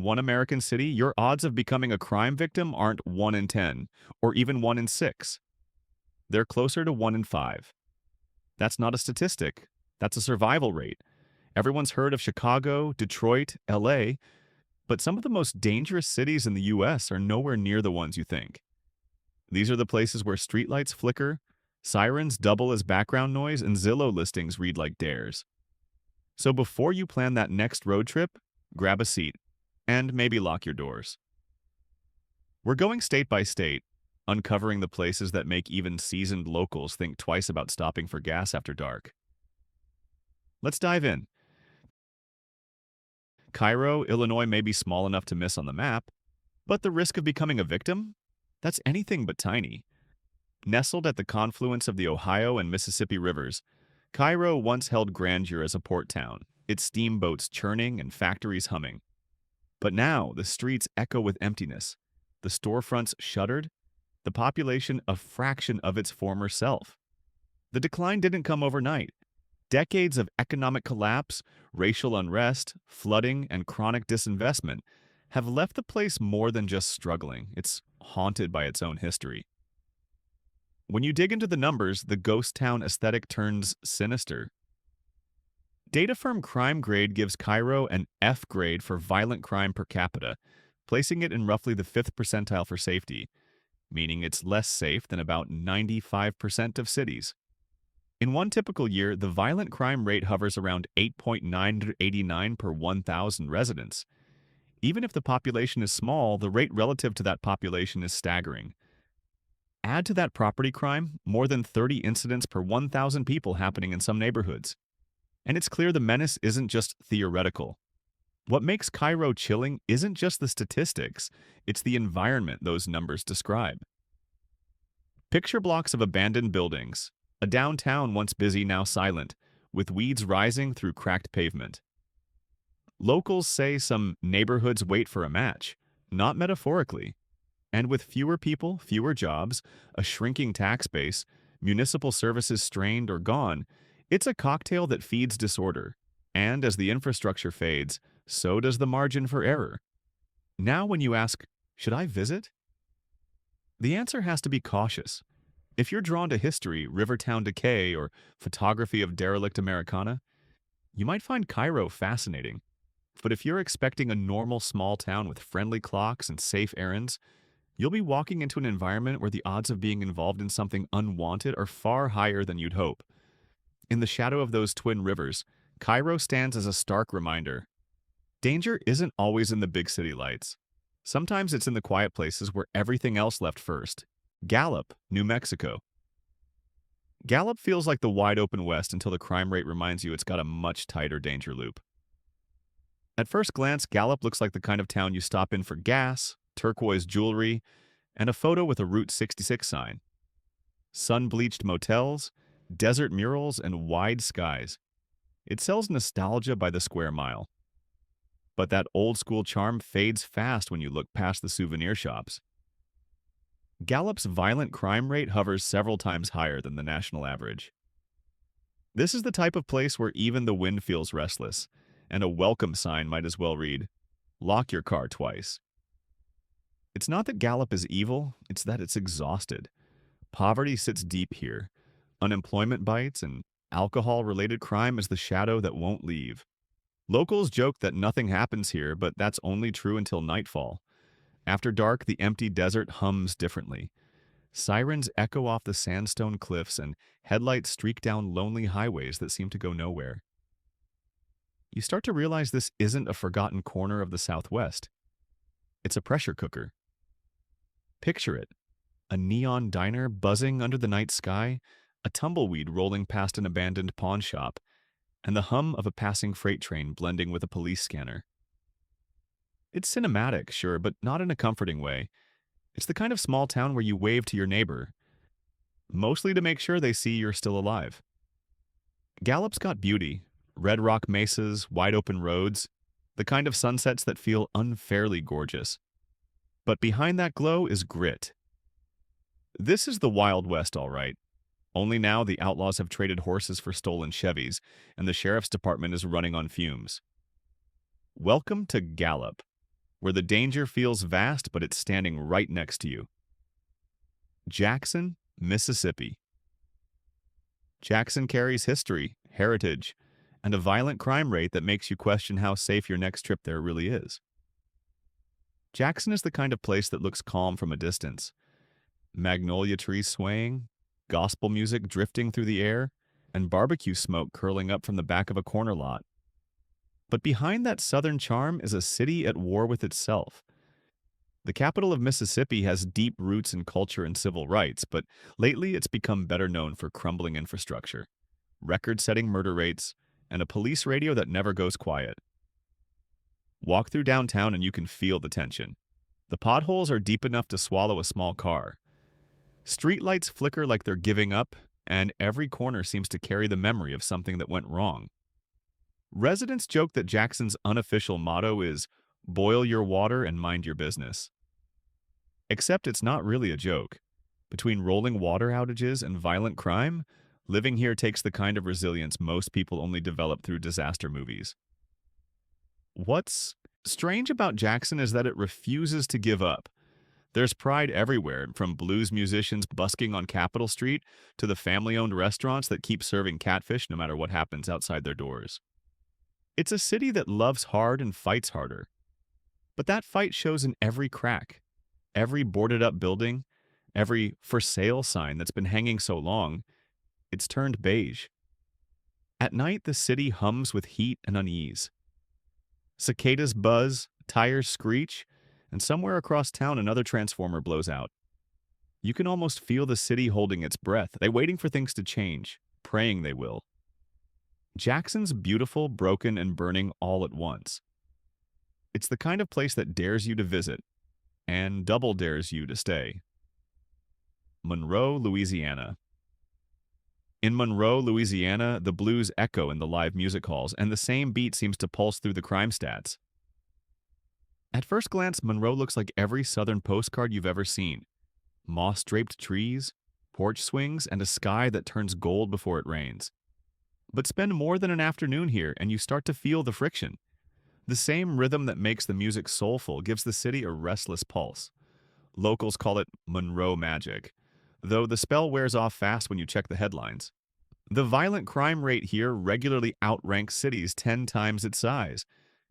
one American city, your odds of becoming a crime victim aren't 1 in 10, or even 1 in 6. They're closer to 1 in 5. That's not a statistic. That's a survival rate. Everyone's heard of Chicago, Detroit, LA, but some of the most dangerous cities in the US are nowhere near the ones you think. These are the places where streetlights flicker, sirens double as background noise, and Zillow listings read like dares. So before you plan that next road trip, grab a seat and maybe lock your doors. We're going state by state, uncovering the places that make even seasoned locals think twice about stopping for gas after dark. Let's dive in. Cairo, Illinois may be small enough to miss on the map, but the risk of becoming a victim? That's anything but tiny. Nestled at the confluence of the Ohio and Mississippi rivers, Cairo once held grandeur as a port town, its steamboats churning and factories humming. But now the streets echo with emptiness, the storefronts shuttered, the population a fraction of its former self. The decline didn't come overnight. Decades of economic collapse, racial unrest, flooding, and chronic disinvestment have left the place more than just struggling. It's haunted by its own history. When you dig into the numbers, the ghost town aesthetic turns sinister. Data firm Crime Grade gives Cairo an F grade for violent crime per capita, placing it in roughly the 5th percentile for safety, meaning it's less safe than about 95% of cities. In one typical year, the violent crime rate hovers around 8.9 to 89 per 1,000 residents. Even if the population is small, the rate relative to that population is staggering. Add to that property crime, more than 30 incidents per 1,000 people happening in some neighborhoods. And it's clear the menace isn't just theoretical. What makes Cairo chilling isn't just the statistics, it's the environment those numbers describe. Picture blocks of abandoned buildings, a downtown once busy, now silent, with weeds rising through cracked pavement. Locals say some neighborhoods wait for a match, not metaphorically. And with fewer people, fewer jobs, a shrinking tax base, municipal services strained or gone, it's a cocktail that feeds disorder. And as the infrastructure fades, so does the margin for error. Now when you ask, should I visit? The answer has to be cautious. If you're drawn to history, rivertown decay, or photography of derelict Americana, you might find Cairo fascinating. But if you're expecting a normal small town with friendly clocks and safe errands, you'll be walking into an environment where the odds of being involved in something unwanted are far higher than you'd hope. In the shadow of those twin rivers, Cairo stands as a stark reminder. Danger isn't always in the big city lights. Sometimes it's in the quiet places where everything else left first. Gallup, New Mexico. Gallup feels like the wide-open West until the crime rate reminds you it's got a much tighter danger loop. At first glance, Gallup looks like the kind of town you stop in for gas, turquoise jewelry, and a photo with a Route 66 sign. Sun-bleached motels, desert murals, and wide skies. It sells nostalgia by the square mile. But that old-school charm fades fast when you look past the souvenir shops. Gallup's violent crime rate hovers several times higher than the national average. This is the type of place where even the wind feels restless, and a welcome sign might as well read, "Lock your car twice." It's not that Gallup is evil, it's that it's exhausted. Poverty sits deep here. Unemployment bites, and alcohol-related crime is the shadow that won't leave. Locals joke that nothing happens here, but that's only true until nightfall. After dark, the empty desert hums differently. Sirens echo off the sandstone cliffs, and headlights streak down lonely highways that seem to go nowhere. You start to realize this isn't a forgotten corner of the Southwest. It's a pressure cooker. Picture it. A neon diner buzzing under the night sky, a tumbleweed rolling past an abandoned pawn shop, and the hum of a passing freight train blending with a police scanner. It's cinematic, sure, but not in a comforting way. It's the kind of small town where you wave to your neighbor, mostly to make sure they see you're still alive. Gallup's got beauty, red rock mesas, wide-open roads, the kind of sunsets that feel unfairly gorgeous. But behind that glow is grit. This is the Wild West, all right. Only now the outlaws have traded horses for stolen Chevys, and the sheriff's department is running on fumes. Welcome to Gallup. where the danger feels vast but it's standing right next to you. Jackson, Mississippi. Jackson carries history, heritage, and a violent crime rate that makes you question how safe your next trip there really is. Jackson is the kind of place that looks calm from a distance. Magnolia trees swaying, gospel music drifting through the air, and barbecue smoke curling up from the back of a corner lot. But behind that southern charm is a city at war with itself. The capital of Mississippi has deep roots in culture and civil rights, but lately it's become better known for crumbling infrastructure, record-setting murder rates, and a police radio that never goes quiet. Walk through downtown and you can feel the tension. The potholes are deep enough to swallow a small car. Streetlights flicker like they're giving up, and every corner seems to carry the memory of something that went wrong. Residents joke that Jackson's unofficial motto is, "Boil your water and mind your business." Except it's not really a joke. Between rolling water outages and violent crime, living here takes the kind of resilience most people only develop through disaster movies. What's strange about Jackson is that it refuses to give up. There's pride everywhere, from blues musicians busking on Capitol Street to the family-owned restaurants that keep serving catfish no matter what happens outside their doors. It's a city that loves hard and fights harder. But that fight shows in every crack, every boarded-up building, every for sale sign that's been hanging so long, it's turned beige. At night, the city hums with heat and unease. Cicadas buzz, tires screech, and somewhere across town another transformer blows out. You can almost feel the city holding its breath. They're waiting for things to change, praying they will. Jackson's beautiful, broken, and burning all at once. It's the kind of place that dares you to visit, and double dares you to stay. Monroe, Louisiana. In Monroe, Louisiana, the blues echo in the live music halls, and the same beat seems to pulse through the crime stats. At first glance, Monroe looks like every southern postcard you've ever seen. Moss-draped trees, porch swings, and a sky that turns gold before it rains. But spend more than an afternoon here, and you start to feel the friction. The same rhythm that makes the music soulful gives the city a restless pulse. Locals call it Monroe magic, though the spell wears off fast when you check the headlines. The violent crime rate here regularly outranks cities 10 times its size,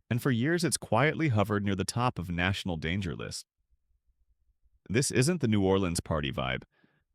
and for years it's quietly hovered near the top of national danger lists. This isn't the New Orleans party vibe.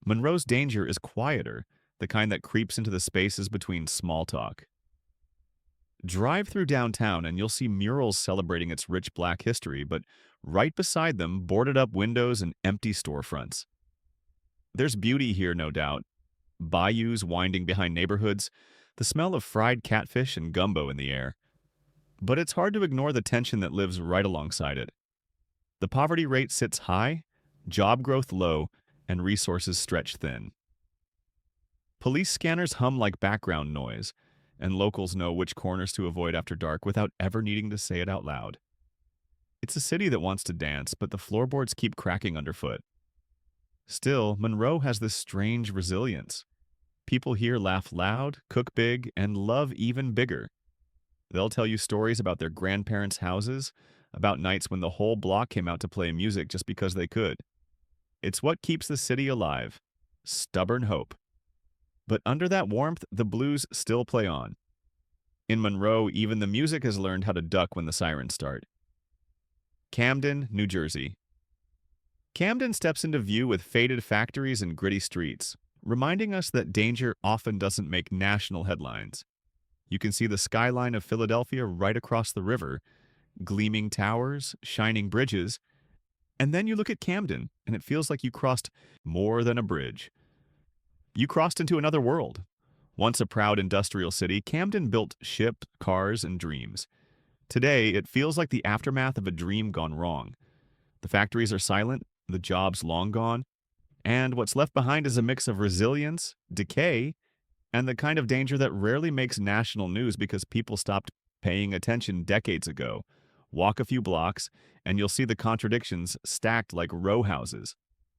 Monroe's danger is quieter, the kind that creeps into the spaces between small talk. Drive through downtown and you'll see murals celebrating its rich black history, but right beside them, boarded-up windows and empty storefronts. There's beauty here, no doubt. Bayous winding behind neighborhoods, the smell of fried catfish and gumbo in the air. But it's hard to ignore the tension that lives right alongside it. The poverty rate sits high, job growth low, and resources stretched thin. Police scanners hum like background noise, and locals know which corners to avoid after dark without ever needing to say it out loud. It's a city that wants to dance, but the floorboards keep cracking underfoot. Still, Monroe has this strange resilience. People here laugh loud, cook big, and love even bigger. They'll tell you stories about their grandparents' houses, about nights when the whole block came out to play music just because they could. It's what keeps the city alive. Stubborn hope. But under that warmth, the blues still play on. In Monroe, even the music has learned how to duck when the sirens start. Camden, New Jersey. Camden steps into view with faded factories and gritty streets, reminding us that danger often doesn't make national headlines. You can see the skyline of Philadelphia right across the river, gleaming towers, shining bridges, and then you look at Camden, and it feels like you crossed more than a bridge. You crossed into another world. Once a proud industrial city, Camden built ships, cars, and dreams. Today, it feels like the aftermath of a dream gone wrong. The factories are silent, the jobs long gone, and what's left behind is a mix of resilience, decay, and the kind of danger that rarely makes national news because people stopped paying attention decades ago. Walk a few blocks, and you'll see the contradictions stacked like row houses.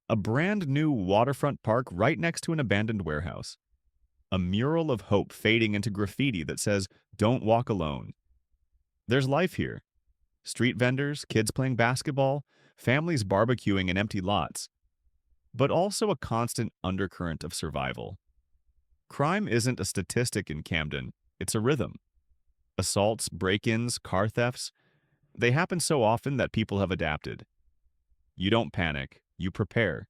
A brand new waterfront park right next to an abandoned warehouse. A mural of hope fading into graffiti that says, "Don't walk alone." There's life here. Street vendors, kids playing basketball, families barbecuing in empty lots, but also a constant undercurrent of survival. Crime isn't a statistic in Camden, it's a rhythm. Assaults, break-ins, car thefts, they happen so often that people have adapted. You don't panic, you prepare.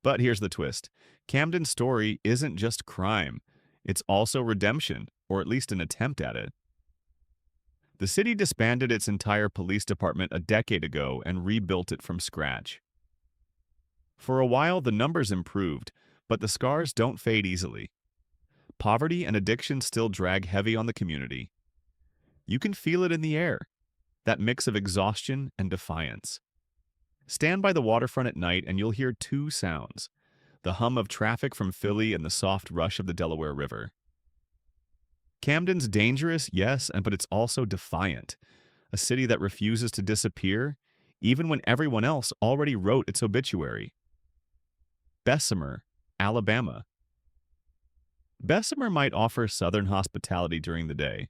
But here's the twist. Camden's story isn't just crime, it's also redemption, or at least an attempt at it. The city disbanded its entire police department a decade ago and rebuilt it from scratch. For a while, the numbers improved, but the scars don't fade easily. Poverty and addiction still drag heavy on the community. You can feel it in the air, that mix of exhaustion and defiance. Stand by the waterfront at night and you'll hear two sounds: the hum of traffic from Philly and the soft rush of the Delaware River. Camden's dangerous, yes, but it's also defiant, a city that refuses to disappear, even when everyone else already wrote its obituary. Bessemer, Alabama. Bessemer might offer Southern hospitality during the day,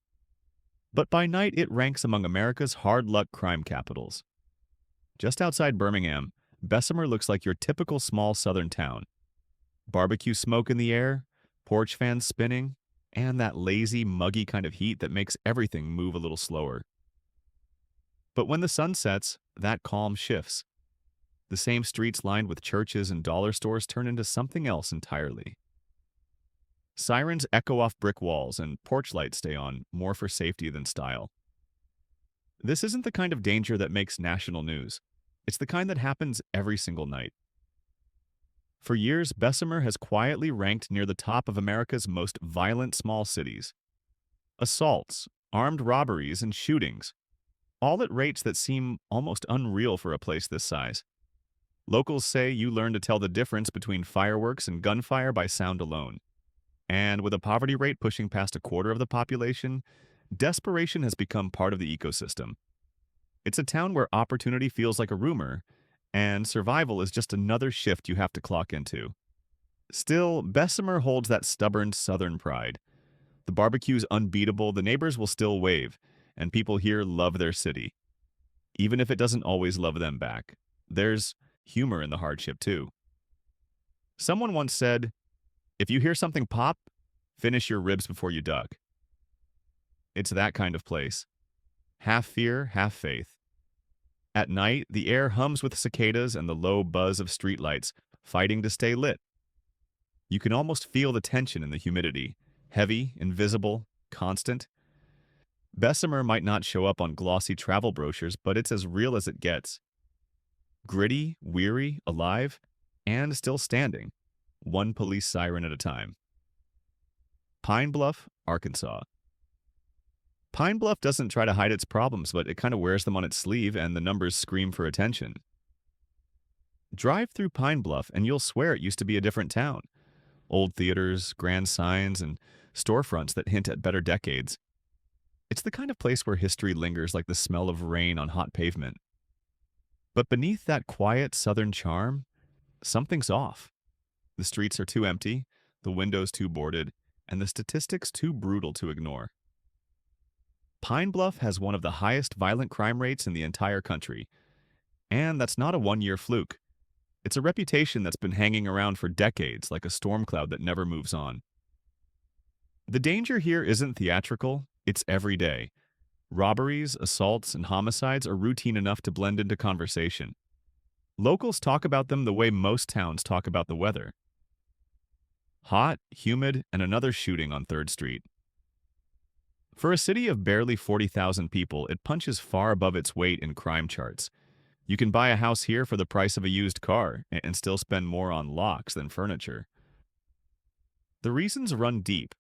but by night it ranks among America's hard-luck crime capitals. Just outside Birmingham, Bessemer looks like your typical small Southern town. Barbecue smoke in the air, porch fans spinning, and that lazy, muggy kind of heat that makes everything move a little slower. But when the sun sets, that calm shifts. The same streets lined with churches and dollar stores turn into something else entirely. Sirens echo off brick walls and porch lights stay on, more for safety than style. This isn't the kind of danger that makes national news. It's the kind that happens every single night. For years, Bessemer has quietly ranked near the top of America's most violent small cities. Assaults, armed robberies, and shootings, all at rates that seem almost unreal for a place this size. Locals say you learn to tell the difference between fireworks and gunfire by sound alone. And with a poverty rate pushing past a quarter of the population, desperation has become part of the ecosystem. It's a town where opportunity feels like a rumor, and survival is just another shift you have to clock into. Still, Bessemer holds that stubborn Southern pride. The barbecue's unbeatable, the neighbors will still wave, and people here love their city. Even if it doesn't always love them back. There's humor in the hardship, too. Someone once said, "If you hear something pop, finish your ribs before you duck." It's that kind of place. Half fear, half faith. At night, the air hums with cicadas and the low buzz of streetlights, fighting to stay lit. You can almost feel the tension in the humidity, heavy, invisible, constant. Bessemer might not show up on glossy travel brochures, but it's as real as it gets. Gritty, weary, alive, and still standing, one police siren at a time. Pine Bluff, Arkansas. Pine Bluff doesn't try to hide its problems, but it kind of wears them on its sleeve, and the numbers scream for attention. Drive through Pine Bluff, and you'll swear it used to be a different town. Old theaters, grand signs, and storefronts that hint at better decades. It's the kind of place where history lingers like the smell of rain on hot pavement. But beneath that quiet southern charm, something's off. The streets are too empty, the windows too boarded, and the statistics too brutal to ignore. Pine Bluff has one of the highest violent crime rates in the entire country. And that's not a one-year fluke. It's a reputation that's been hanging around for decades like a storm cloud that never moves on. The danger here isn't theatrical, it's everyday. Robberies, assaults, and homicides are routine enough to blend into conversation. Locals talk about them the way most towns talk about the weather. Hot, humid, and another shooting on 3rd Street. For a city of barely 40,000 people, it punches far above its weight in crime charts. You can buy a house here for the price of a used car and still spend more on locks than furniture. The reasons run deep: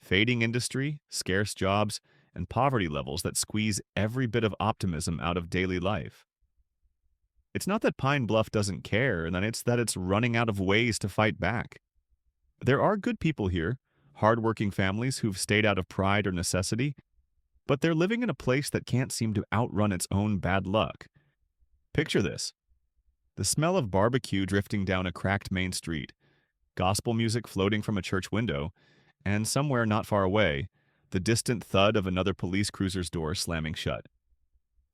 fading industry, scarce jobs, and poverty levels that squeeze every bit of optimism out of daily life. It's not that Pine Bluff doesn't care, and it's that it's running out of ways to fight back. There are good people here, hardworking families who've stayed out of pride or necessity, but they're living in a place that can't seem to outrun its own bad luck. Picture this: the smell of barbecue drifting down a cracked main street, gospel music floating from a church window, and somewhere not far away, the distant thud of another police cruiser's door slamming shut.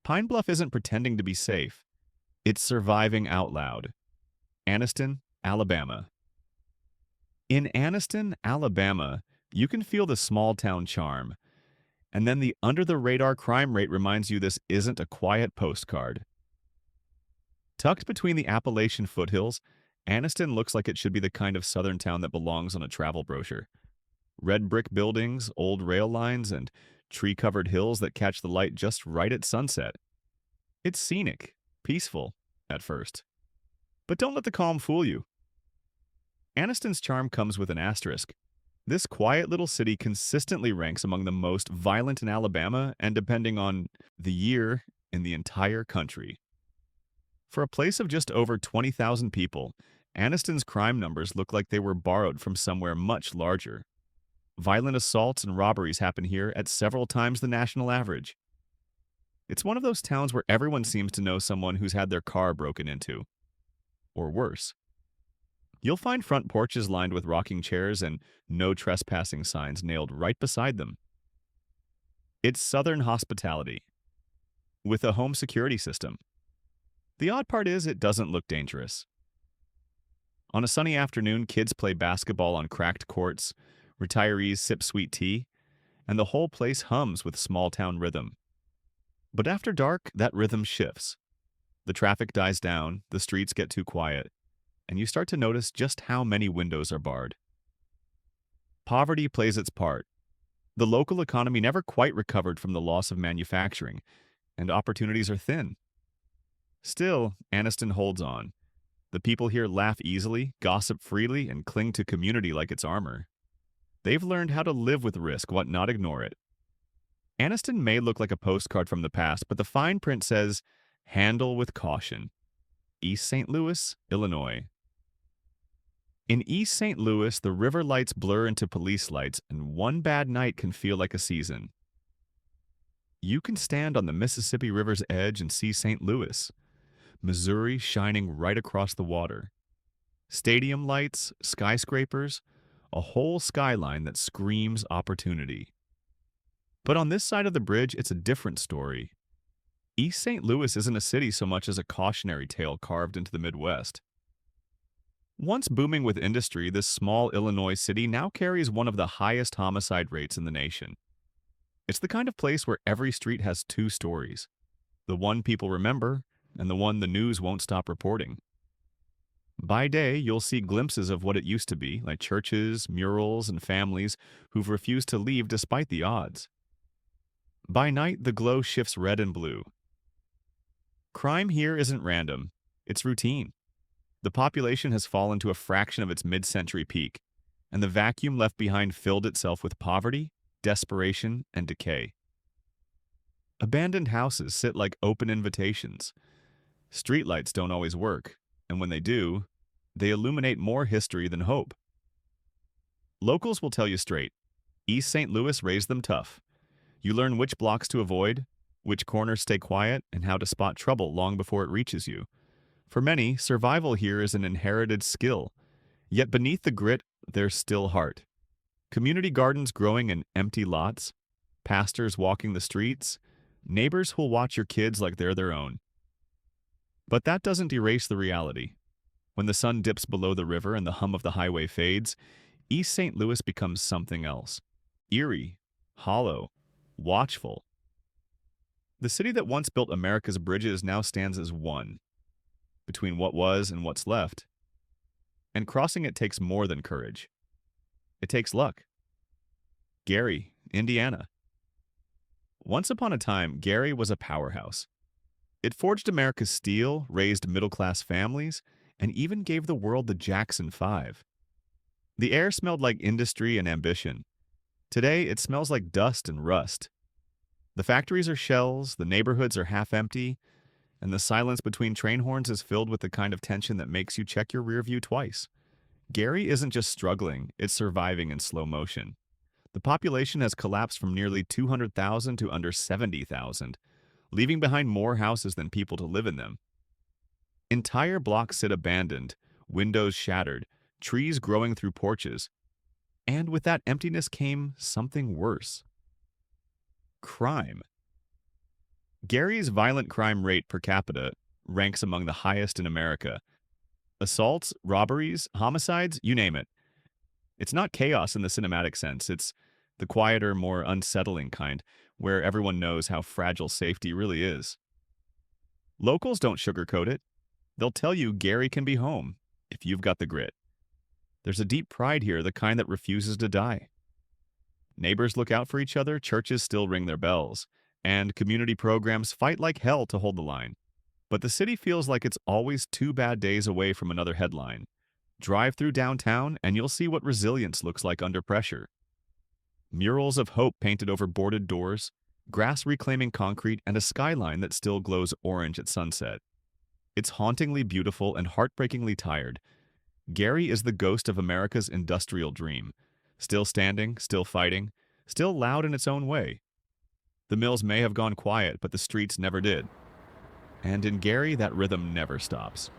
Pine Bluff isn't pretending to be safe. It's surviving out loud. Anniston, Alabama. In Anniston, Alabama, you can feel the small-town charm. And then the under-the-radar crime rate reminds you this isn't a quiet postcard. Tucked between the Appalachian foothills, Anniston looks like it should be the kind of southern town that belongs on a travel brochure. Red brick buildings, old rail lines, and tree-covered hills that catch the light just right at sunset. It's scenic, peaceful, at first. But don't let the calm fool you. Anniston's charm comes with an asterisk. This quiet little city consistently ranks among the most violent in Alabama and, depending on the year, in the entire country. For a place of just over 20,000 people, Anniston's crime numbers look like they were borrowed from somewhere much larger. Violent assaults and robberies happen here at several times the national average. It's one of those towns where everyone seems to know someone who's had their car broken into. Or worse. You'll find front porches lined with rocking chairs and no trespassing signs nailed right beside them. It's Southern hospitality, with a home security system. The odd part is it doesn't look dangerous. On a sunny afternoon, kids play basketball on cracked courts, retirees sip sweet tea, and the whole place hums with small-town rhythm. But after dark, that rhythm shifts. The traffic dies down, the streets get too quiet, and you start to notice just how many windows are barred. Poverty plays its part. The local economy never quite recovered from the loss of manufacturing, and opportunities are thin. Still, Anniston holds on. The people here laugh easily, gossip freely, and cling to community like it's armor. They've learned how to live with risk, but not ignore it. Anniston may look like a postcard from the past, but the fine print says, "Handle with caution." East St. Louis, Illinois. In East St. Louis, the river lights blur into police lights, and one bad night can feel like a season. You can stand on the Mississippi River's edge and see St. Louis, Missouri shining right across the water. Stadium lights, skyscrapers, a whole skyline that screams opportunity. But on this side of the bridge, it's a different story. East St. Louis isn't a city so much as a cautionary tale carved into the Midwest. Once booming with industry, this small Illinois city now carries one of the highest homicide rates in the nation. It's the kind of place where every street has two stories, the one people remember and the one the news won't stop reporting. By day, you'll see glimpses of what it used to be, like churches, murals, and families who've refused to leave despite the odds. By night, the glow shifts red and blue. Crime here isn't random, it's routine. The population has fallen to a fraction of its mid-century peak, and the vacuum left behind filled itself with poverty, desperation, and decay. Abandoned houses sit like open invitations. Streetlights don't always work, and when they do, they illuminate more history than hope. Locals will tell you straight, East St. Louis raised them tough. You learn which blocks to avoid, which corners stay quiet, and how to spot trouble long before it reaches you. For many, survival here is an inherited skill, yet beneath the grit, there's still heart. Community gardens growing in empty lots, pastors walking the streets, neighbors who'll watch your kids like they're their own. But that doesn't erase the reality. When the sun dips below the river and the hum of the highway fades, East St. Louis becomes something else. Eerie, hollow, watchful. The city that once built America's bridges now stands as one, between what was and what's left. And crossing it takes more than courage. It takes luck. Gary, Indiana. Once upon a time, Gary was a powerhouse. It forged America's steel, raised middle-class families, and even gave the world the Jackson 5. The air smelled like industry and ambition. Today, it smells like dust and rust. The factories are shells, the neighborhoods are half empty, and the silence between train horns is filled with the kind of tension that makes you check your rear view twice. Gary isn't just struggling, it's surviving in slow motion. The population has collapsed from nearly 200,000 to under 70,000, leaving behind more houses than people to live in them. Entire blocks sit abandoned, windows shattered, trees growing through porches. And with that emptiness came something worse. Crime. Gary's violent crime rate per capita ranks among the highest in America. Assaults, robberies, homicides, you name it. It's not chaos in the cinematic sense, it's the quieter, more unsettling kind, where everyone knows how fragile safety really is. Locals don't sugarcoat it. They'll tell you Gary can be home if you've got the grit. There's a deep pride here, the kind that refuses to die. Neighbors look out for each other, churches still ring their bells, and community programs fight like hell to hold the line. But the city feels like it's always 2 bad days away from another headline. Drive through downtown and you'll see what resilience looks like under pressure. Murals of hope painted over boarded doors, grass reclaiming concrete, and a skyline that still glows orange at sunset. It's hauntingly beautiful and heartbreakingly tired. Gary is the ghost of America's industrial dream. Still standing, still fighting, still loud in its own way. The mills may have gone quiet, but the streets never did. And in Gary, that rhythm never stops.